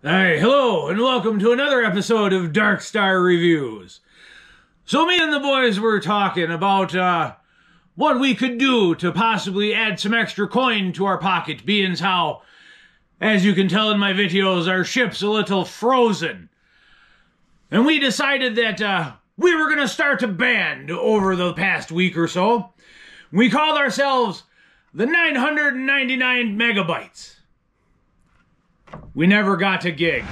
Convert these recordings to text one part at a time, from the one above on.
Hey, hello, and welcome to another episode of Darkstar Reviews. So me and the boys were talking about what we could do to possibly add some extra coin to our pocket, being how, as you can tell in my videos, our ship's a little frozen. And we decided that we were going to start a band over the past week or so. We called ourselves the 999 Megabytes. We never got to gig.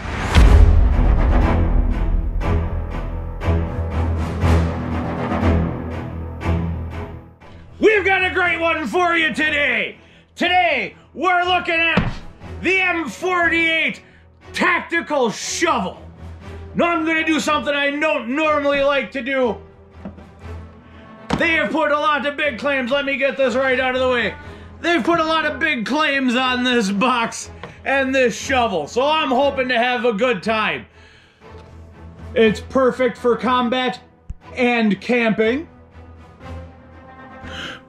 We've got a great one for you today. Today, we're looking at the M48 Tactical Shovel. Now I'm gonna do something I don't normally like to do. They have put a lot of big claims. Let me get this right out of the way. They've put a lot of big claims on this box and this shovel, so I'm hoping to have a good time. It's perfect for combat and camping.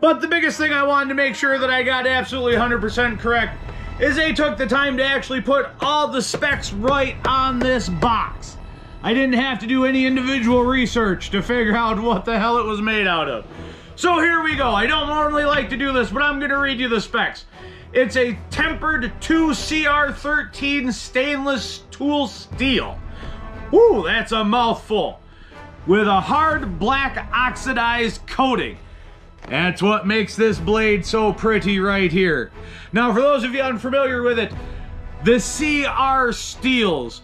But the biggest thing I wanted to make sure that I got absolutely 100% correct is they took the time to actually put all the specs right on this box. I didn't have to do any individual research to figure out what the hell it was made out of. So here we go. I don't normally like to do this, but I'm going to read you the specs. It's a tempered 2CR13 stainless tool steel. Woo, that's a mouthful. With a hard black oxidized coating. That's what makes this blade so pretty right here. Now, for those of you unfamiliar with it, the CR steels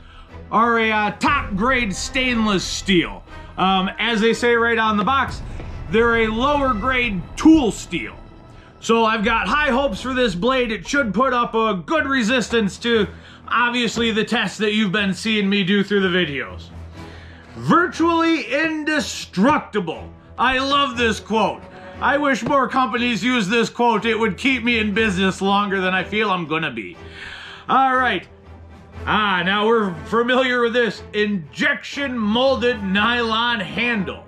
are a top grade stainless steel. As they say right on the box, they're a lower grade tool steel. So I've got high hopes for this blade. It should put up a good resistance to, obviously, the tests that you've been seeing me do through the videos. Virtually indestructible. I love this quote. I wish more companies use this quote. It would keep me in business longer than I feel I'm gonna be. All right. Now we're familiar with this injection molded nylon handle.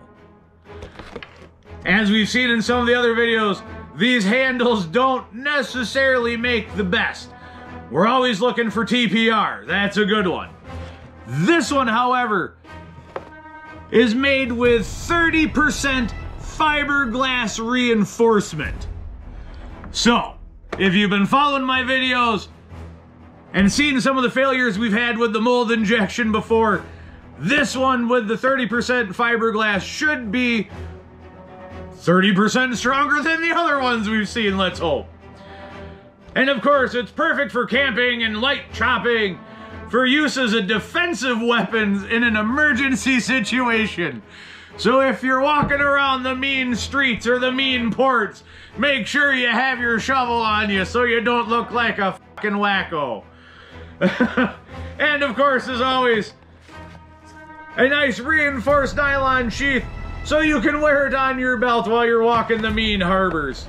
As we've seen in some of the other videos, these handles don't necessarily make the best. We're always looking for TPR. That's a good one. This one, however, is made with 30% fiberglass reinforcement. So, if you've been following my videos and seen some of the failures we've had with the mold injection before, this one with the 30% fiberglass should be 30% stronger than the other ones we've seen, let's hope. And of course, it's perfect for camping and light chopping, for use as a defensive weapon in an emergency situation. So if you're walking around the mean streets or the mean ports, make sure you have your shovel on you so you don't look like a fucking wacko. And of course, as always, a nice reinforced nylon sheath so you can wear it on your belt while you're walking the mean harbors.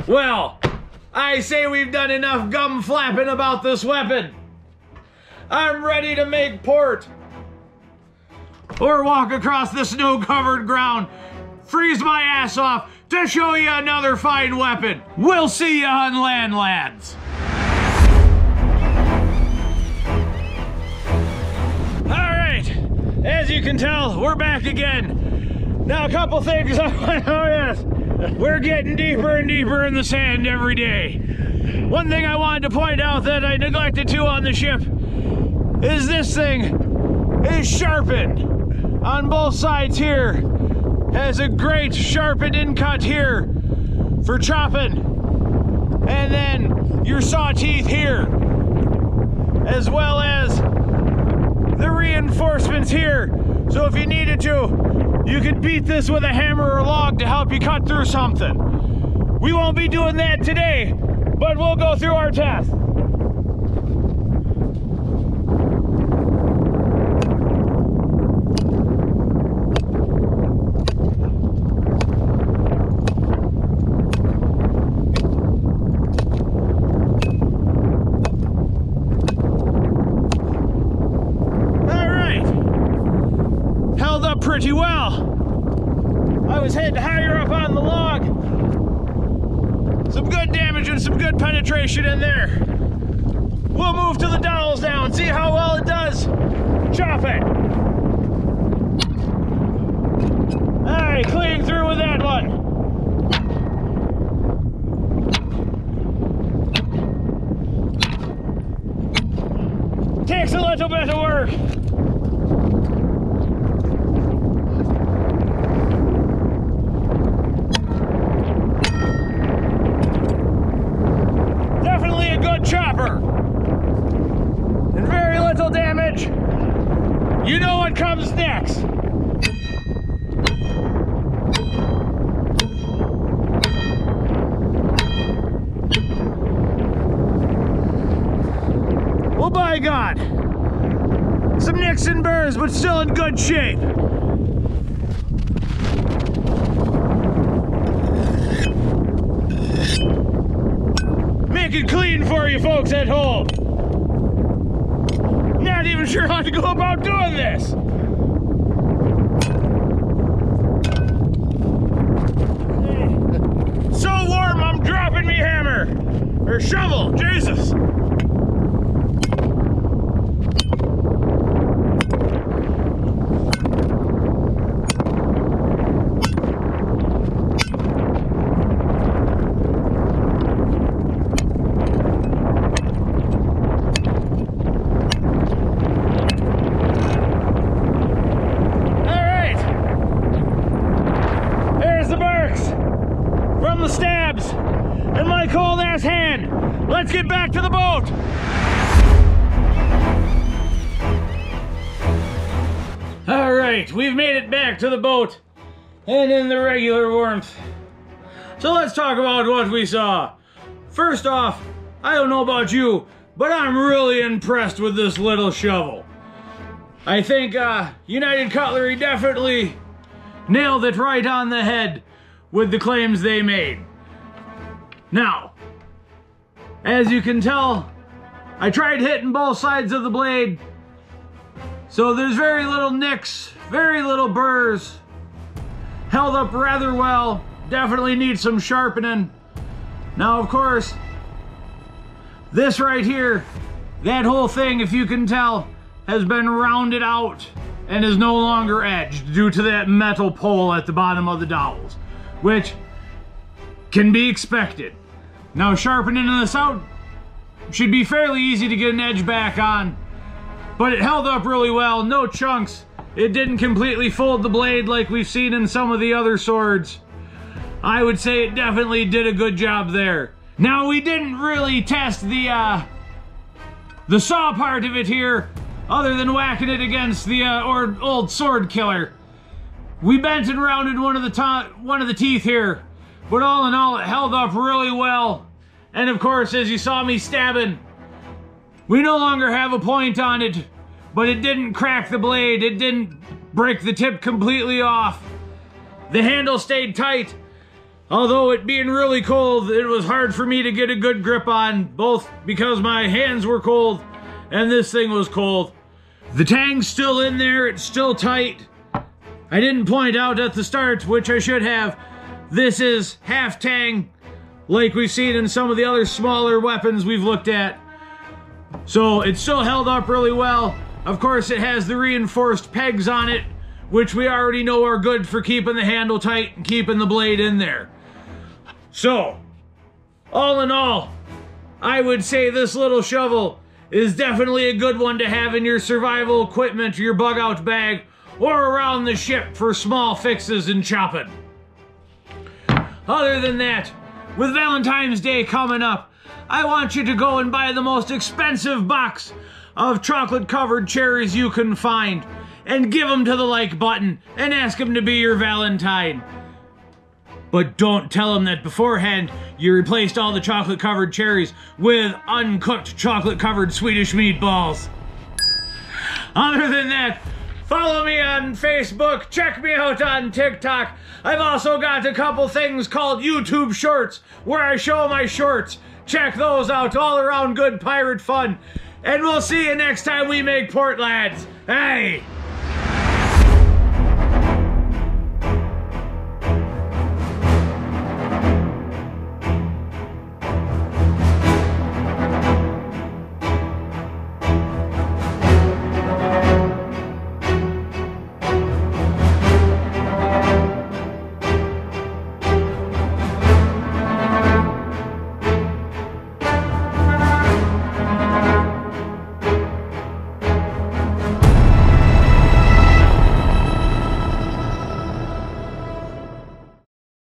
Well, I say we've done enough gum flapping about this weapon. I'm ready to make port. Or walk across the snow-covered ground, freeze my ass off to show you another fine weapon. We'll see you on land, lads. All right, as you can tell, we're back again. Now, a couple things I want to ask. We're getting deeper and deeper in the sand every day. One thing I wanted to point out that I neglected to on the ship is this thing is sharpened on both sides here. Has a great sharpened in cut here for chopping. And then your saw teeth here, as well as the reinforcements here. So if you needed to, you could beat this with a hammer or log to help you cut through something. We won't be doing that today, but we'll go through our test. Pretty well. I was heading higher up on the log. Some good damage and some good penetration in there. We'll move to the dowels now and see how well it chop it. Alright, clean through with that one. Takes a little bit of work. Definitely a good chopper. And very little damage. You know what comes next. Well, by God, some nicks and burrs, but still in good shape. Make it clean for you folks at home. Not even sure how to go about doing this. So warm, I'm dropping me hammer. Or shovel, Jesus. The stabs and my cold ass hand. Let's get back to the boat. All right, we've made it back to the boat and in the regular warmth. So let's talk about what we saw. First off, I don't know about you, but I'm really impressed with this little shovel. I think United Cutlery definitely nailed it right on the head with the claims they made. Now, as you can tell, I tried hitting both sides of the blade, so there's very little nicks, very little burrs, held up rather well, definitely needs some sharpening. Now, of course, this right here, that whole thing, if you can tell, has been rounded out and is no longer edged due to that metal pole at the bottom of the dowels, which can be expected. Now, sharpening this out should be fairly easy to get an edge back on, but it held up really well, no chunks. It didn't completely fold the blade like we've seen in some of the other swords. I would say it definitely did a good job there. Now, we didn't really test the saw part of it here, other than whacking it against the old sword killer. We bent and rounded one of the teeth here, but all in all, it held up really well. And of course, as you saw me stabbing, we no longer have a point on it, but it didn't crack the blade. It didn't break the tip completely off. The handle stayed tight. Although it being really cold, it was hard for me to get a good grip on, both because my hands were cold and this thing was cold. The tang's still in there, it's still tight. I didn't point out at the start, which I should have, this is half tang, like we've seen in some of the other smaller weapons we've looked at. So it's still held up really well. Of course, it has the reinforced pegs on it, which we already know are good for keeping the handle tight and keeping the blade in there. So, all in all, I would say this little shovel is definitely a good one to have in your survival equipment, your bug out bag, or around the ship for small fixes and chopping. Other than that, with Valentine's Day coming up, I want you to go and buy the most expensive box of chocolate-covered cherries you can find and give them to the like button and ask them to be your Valentine. But don't tell them that beforehand you replaced all the chocolate-covered cherries with uncooked chocolate-covered Swedish meatballs. Other than that, follow me on Facebook, check me out on TikTok. I've also got a couple things called YouTube Shorts where I show my shorts. Check those out, all around good pirate fun. And we'll see you next time we make port, lads. Hey!